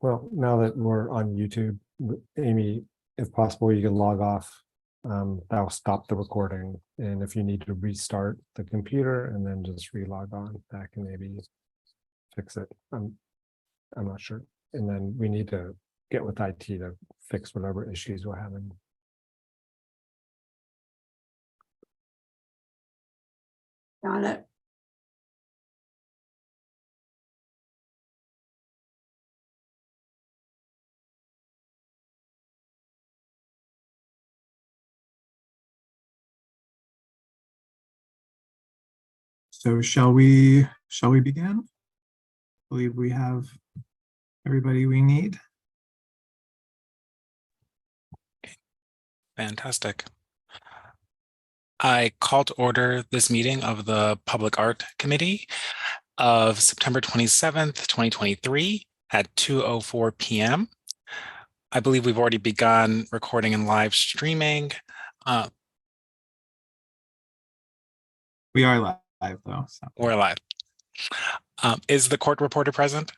Well, now that we're on YouTube, Amy, if possible, you can log off. That'll stop the recording. And if you need to restart the computer and then just re-log on, that can maybe fix it. I'm not sure. And then we need to get with IT to fix whatever issues we're having. Got it. So shall we begin? I believe we have everybody we need. Fantastic. I call to order this meeting of the Public Art Committee of September 27th, 2023 at 2:04 p.m. I believe we've already begun recording and live streaming. We are live though. So. We're live. Is the court reporter present?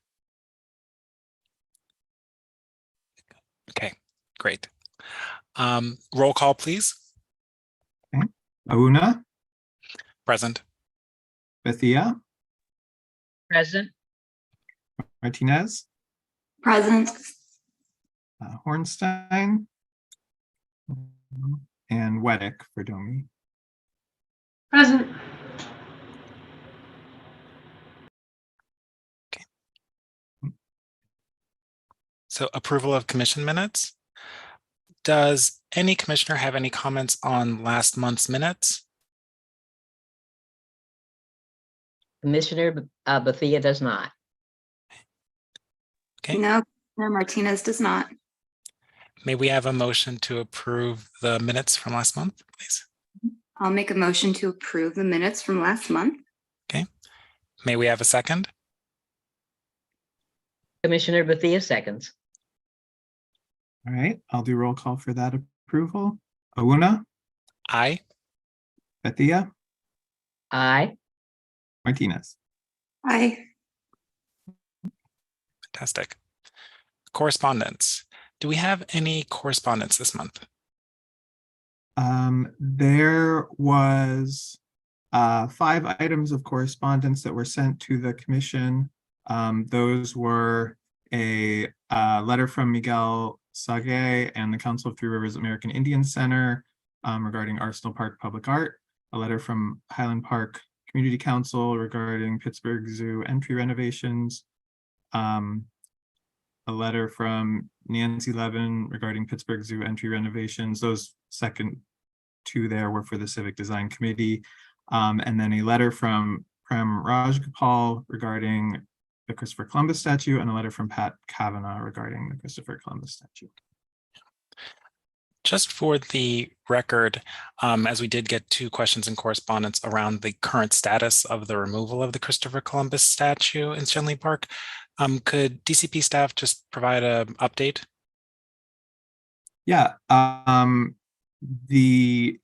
Okay, great. Roll call, please. Okay. Auna? Present. Bethia? Present. Martinez? Present. Hornstein? And Weddick for Domi. Present. Okay. So approval of commission minutes. Does any commissioner have any comments on last month's minutes? Commissioner Bethia does not. Okay. No, Martinez does not. May we have a motion to approve the minutes from last month, please? I'll make a motion to approve the minutes from last month. Okay. May we have a second? Commissioner Bethia seconds. All right, I'll do roll call for that approval. Auna? Aye. Bethia? Aye. Martinez? Aye. Fantastic. Correspondence. Do we have any correspondence this month? There was 5 items of correspondence that were sent to the commission. Those were a letter from Miguel Sage and the Council of Three Rivers American Indian Center regarding Arsenal Park Public Art, a letter from Highland Park Community Council regarding Pittsburgh Zoo entry renovations, a letter from Nancy Levin regarding Pittsburgh Zoo entry renovations. Those second 2 there were for the Civic Design Committee, and then a letter from Prem Rajgopal regarding the Christopher Columbus statue, and a letter from Pat Kavanaugh regarding the Christopher Columbus statue. Just for the record, as we did get 2 questions in correspondence around the current status of the removal of the Christopher Columbus statue in Stanley Park, could DCP staff just provide an update? Yeah, the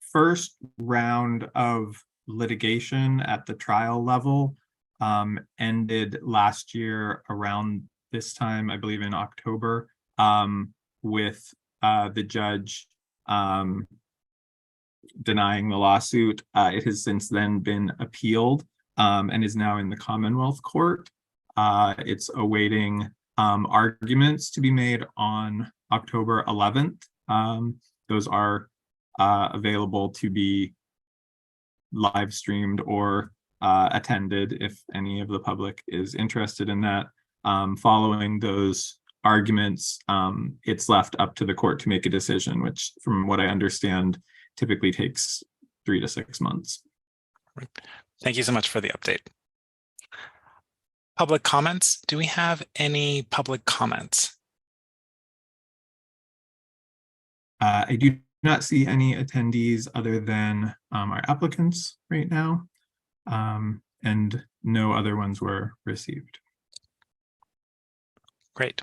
first round of litigation at the trial level ended last year around this time, I believe in October, with the judge denying the lawsuit. It has since then been appealed and is now in the Commonwealth Court. It's awaiting arguments to be made on October 11th. Those are available to be live streamed or attended if any of the public is interested in that. Following those arguments, it's left up to the court to make a decision, which from what I understand typically takes 3 to 6 months. Thank you so much for the update. Public comments. Do we have any public comments? I do not see any attendees other than our applicants right now, and no other ones were received. Great.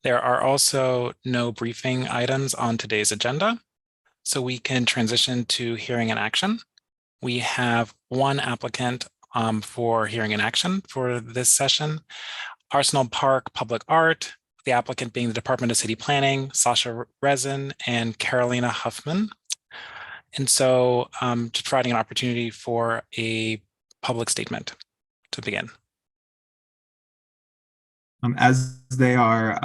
There are also no briefing items on today's agenda, so we can transition to hearing and action. We have 1 applicant for hearing and action for this session. Arsenal Park Public Art, the applicant being the Department of City Planning, Sasha Rezin and Carolina Huffman. And so just providing an opportunity for a public statement to begin. As they are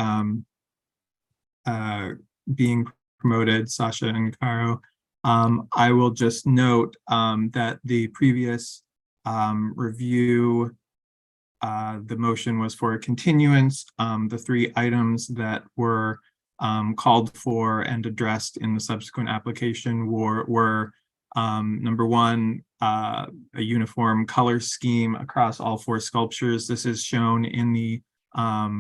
being promoted, Sasha and Caro, I will just note that the previous review, the motion was for a continuance. The 3 items that were called for and addressed in the subsequent application were number 1, a uniform color scheme across all 4 sculptures. This is shown in the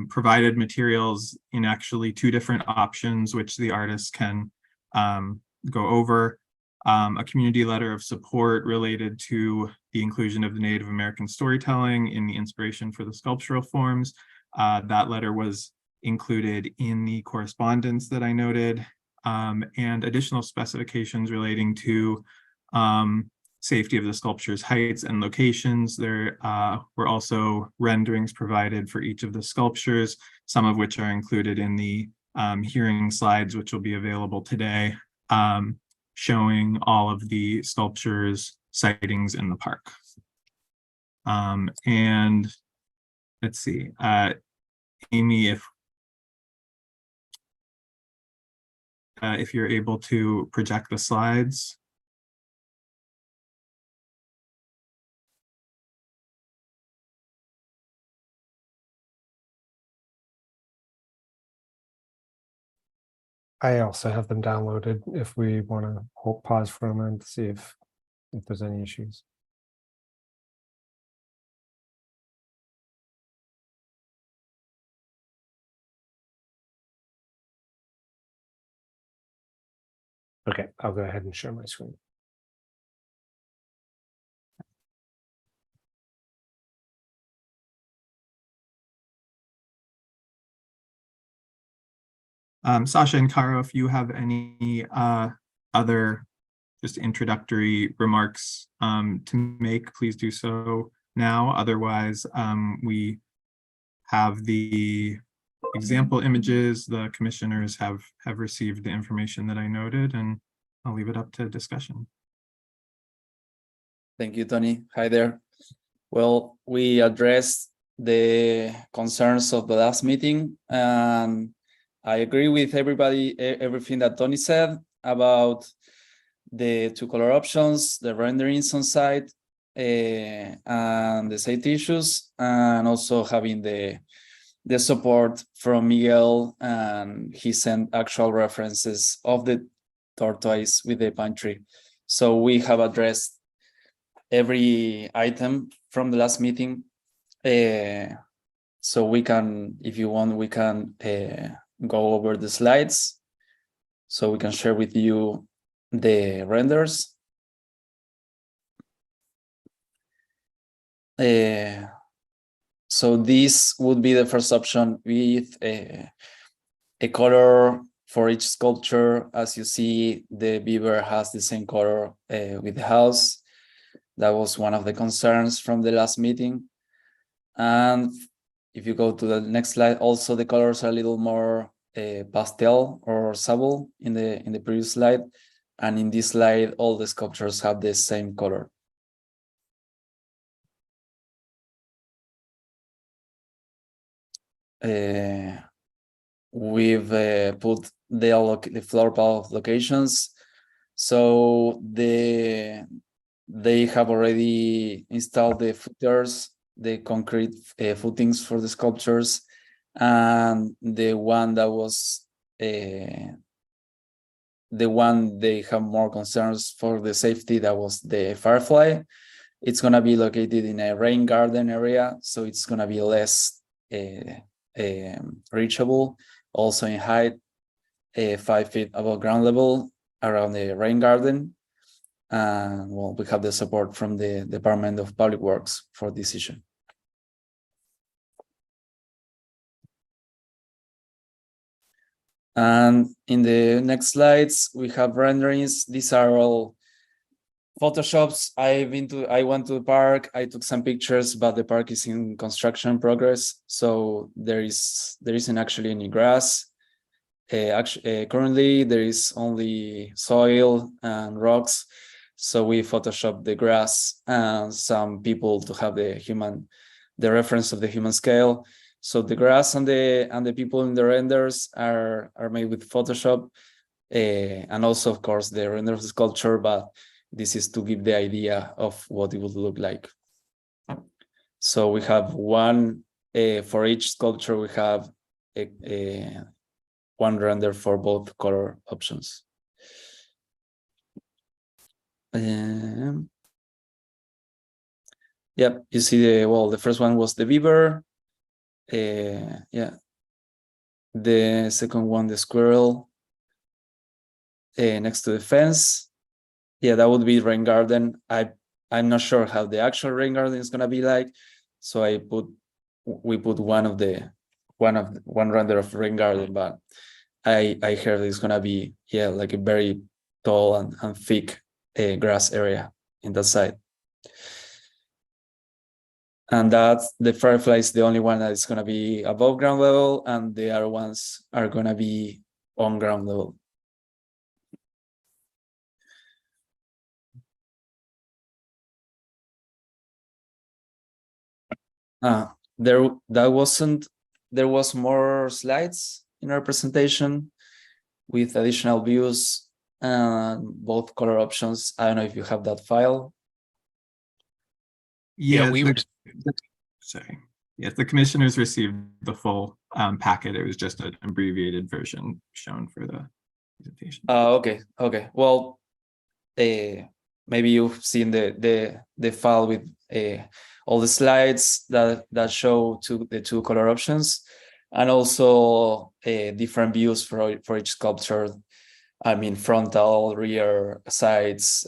provided materials in actually 2 different options, which the artists can go over. A community letter of support related to the inclusion of the Native American storytelling in the inspiration for the sculptural forms. That letter was included in the correspondence that I noted, and additional specifications relating to safety of the sculpture's heights and locations. There were also renderings provided for each of the sculptures, some of which are included in the hearing slides, which will be available today, showing all of the sculptures' sightings in the park. And let's see, Amy, if you're able to project the slides. I also have them downloaded if we want to pause for a moment to see if there's any issues. Okay, I'll go ahead and share my screen. Sasha and Caro, if you have any other just introductory remarks to make, please do so now. Otherwise, we have the example images. The commissioners have received the information that I noted, and I'll leave it up to discussion. Thank you, Tony. Hi there. Well, we addressed the concerns of the last meeting, and I agree with everything that Tony said about the 2 color options, the renderings on site, and the safety issues, and also having the support from Miguel, and he sent actual references of the tortoise with the pine tree. So we have addressed every item from the last meeting. So we can, if you want, we can go over the slides so we can share with you the renders. So this would be the first option with a color for each sculpture. As you see, the beaver has the same color with the house. That was one of the concerns from the last meeting. And if you go to the next slide, also the colors are a little more pastel or sable in the previous slide. And in this slide, all the sculptures have the same color. We've put the floor plan locations. So they have already installed the footers, the concrete footings for the sculptures, and the one that was the one they have more concerns for the safety, that was the firefly. It's going to be located in a rain garden area, so it's going to be less reachable. Also in height, 5 feet above ground level around the rain garden. And well, we have the support from the Department of Public Works for this issue. And in the next slides, we have renderings. These are all Photoshops, I went to the park, I took some pictures, but the park is in construction progress. So there isn't actually any grass. Currently there is only soil and rocks. So we Photoshop the grass and some people to have the reference of the human scale. So the grass and the people in the renders are made with Photoshop. And also, of course, the render of the sculpture, but this is to give the idea of what it would look like. So we have one, for each sculpture, we have one render for both color options. Yep, you see the first one was the beaver. Yeah. The second one, the squirrel. Next to the fence. Yeah, that would be rain garden. I'm not sure how the actual rain garden is gonna be like, so we put one render of rain garden, but I heard it's gonna be like a very tall and thick grass area in that side. And that's the firefly is the only one that is gonna be above ground level, and the other ones are gonna be on ground level. There was more slides in our presentation with additional views and both color options. I don't know if you have that file. Yeah, we were sorry. Yes, the commissioners received the full packet. It was just an abbreviated version shown for the presentation. Okay. Well, maybe you've seen the file with all the slides that show the two color options, and also different views for each sculpture. I mean, frontal, rear, sides,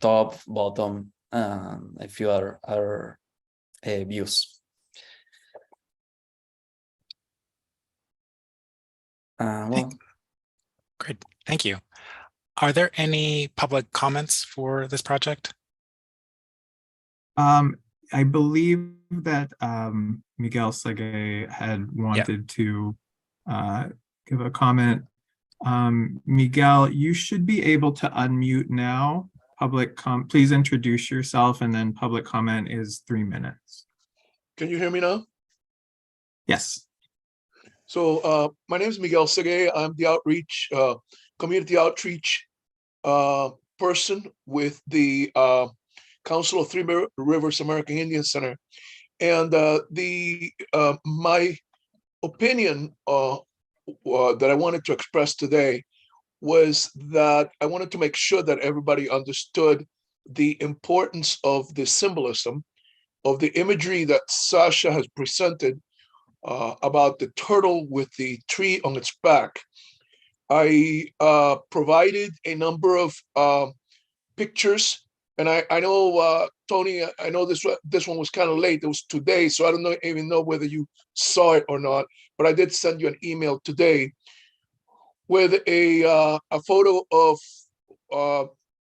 top, bottom, and a few other views. Well, great. Thank you. Are there any public comments for this project? I believe that Miguel Sege had wanted to give a comment. Miguel, you should be able to unmute now. Please introduce yourself, and then public comment is 3 minutes. Can you hear me now? Yes. So my name is Miguel Sege. I'm the outreach, community outreach person with the Council of Three Rivers American Indian Center. And my opinion that I wanted to express today was that I wanted to make sure that everybody understood the importance of the symbolism of the imagery that Sasha has presented about the turtle with the tree on its back. I provided a number of pictures, and I know, Tony, I know this one was kind of late. It was today, so I don't even know whether you saw it or not, but I did send you an email today with a photo of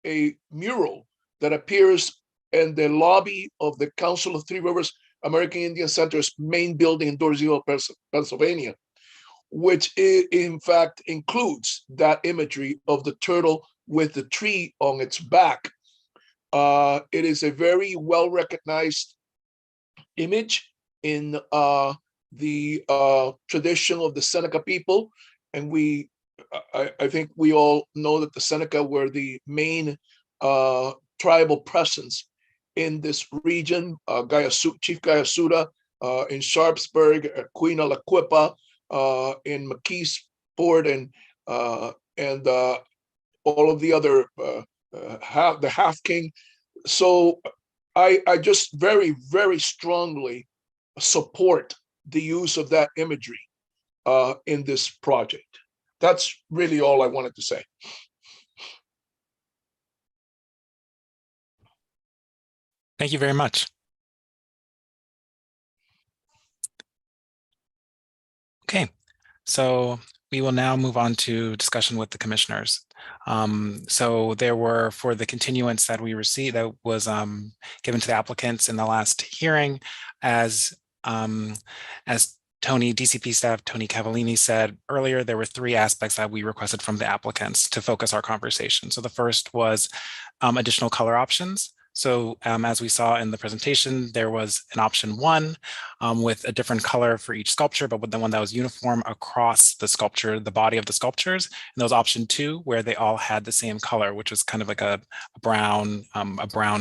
a mural that appears in the lobby of the Council of Three Rivers American Indian Center's main building in Dorseaville, Pennsylvania, which in fact includes that imagery of the turtle with the tree on its back. It is a very well-recognized image in the tradition of the Seneca people, and I think we all know that the Seneca were the main tribal presence in this region. Chief Gayasuda in Sharpsburg, Queen Alaquippa in McKeesport, and all of the other the Half King. So I just very, very strongly support the use of that imagery in this project. That's really all I wanted to say. Thank you very much. Okay, so we we will now move on to discussion with the commissioners. So there were, for the continuance that we received, that was given to the applicants in the last hearing, as Tony, DCP staff, Tony Cavallini said earlier, there were 3 aspects that we requested from the applicants to focus our conversation. So the first was additional color options. So as we saw in the presentation, there was an option 1 with a different color for each sculpture, but with the one that was uniform across the sculpture, the body of the sculptures. And there was option 2 where they all had the same color, which was kind of like a brown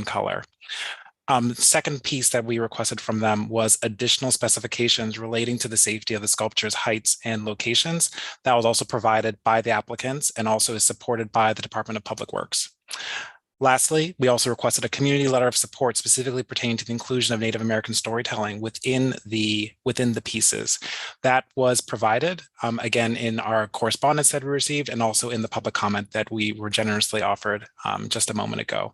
color. Second piece that we requested from them was additional specifications relating to the safety of the sculpture's heights and locations. That was also provided by the applicants and also is supported by the Department of Public Works. Lastly, we also requested a community letter of support specifically pertaining to the inclusion of Native American storytelling within the pieces. That was provided, again, in our correspondence that we received and also in the public comment that we were generously offered just a moment ago.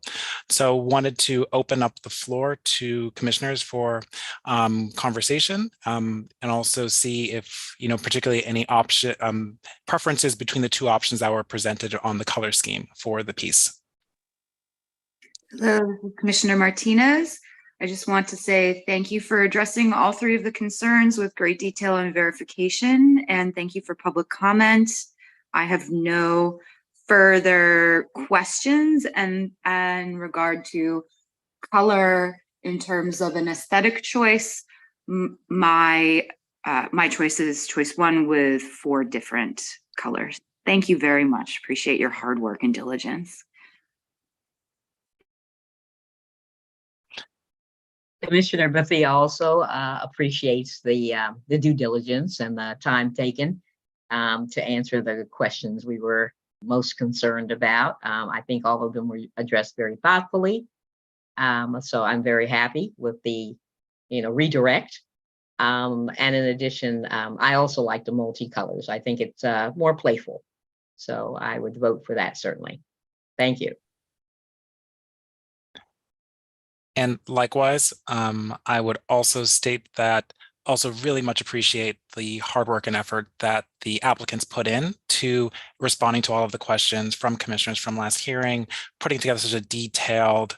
So wanted to open up the floor to commissioners for conversation and also see if, particularly any option preferences between the 2 options that were presented on the color scheme for the piece. Hello, Commissioner Martinez. I just want to say thank you for addressing all 3 of the concerns with great detail and verification, and thank you for public comment. I have no further questions and in regard to color in terms of an aesthetic choice. My choice is choice 1 with 4 different colors. Thank you very much. Appreciate your hard work and diligence. Commissioner Bethia also appreciates the due diligence and the time taken to answer the questions we were most concerned about. I think all of them were addressed very thoughtfully. So I'm very happy with the redirect. And in addition, I also like the multicolors. I think it's more playful. So I would vote for that, certainly. Thank you. And likewise, I would also state that also really much appreciate the hard work and effort that the applicants put in to responding to all of the questions from commissioners from last hearing, putting together such a detailed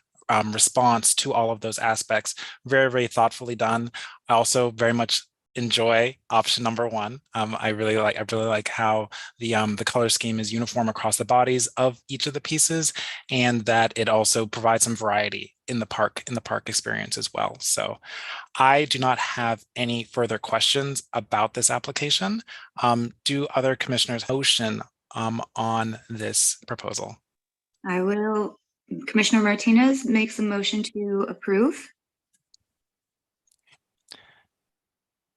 response to all of those aspects. Very, very thoughtfully done. I also very much enjoy option number 1. I really like how the color scheme is uniform across the bodies of each of the pieces, and that it also provides some variety in the park experience as well. So I do not have any further questions about this application. Do other commissioners motion on this proposal? I will. Commissioner Martinez makes a motion to approve.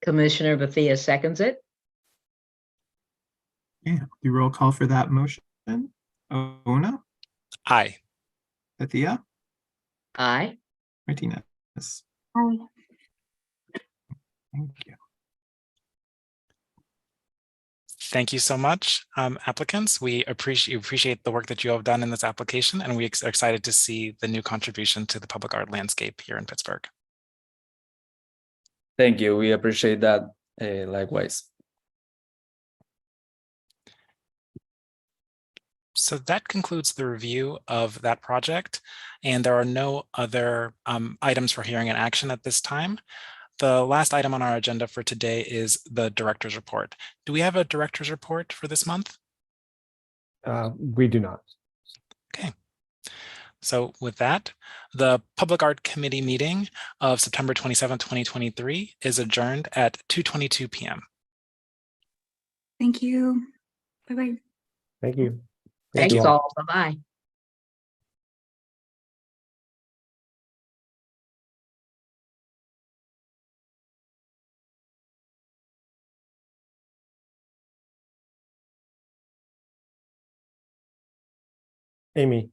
Commissioner Bethia seconds it. Yeah, do roll call for that motion. Ona, Aye. Bethia, Aye. Martinez. Aye. Thank you. Thank you so much, applicants. We appreciate the work that you have done in this application, and we are excited to see the new contribution to the public art landscape here in Pittsburgh. Thank you. We appreciate that likewise. So that concludes the review of that project, and there are no other items for hearing and action at this time. The last item on our agenda for today is the director's report. Do we have a director's report for this month? We do not. Okay. So with that, the Public Art Committee meeting of September 27, 2023 is adjourned at 2:22 p.m. Thank you. Bye-bye. Thank you. Thanks you all. Bye-bye. Amy.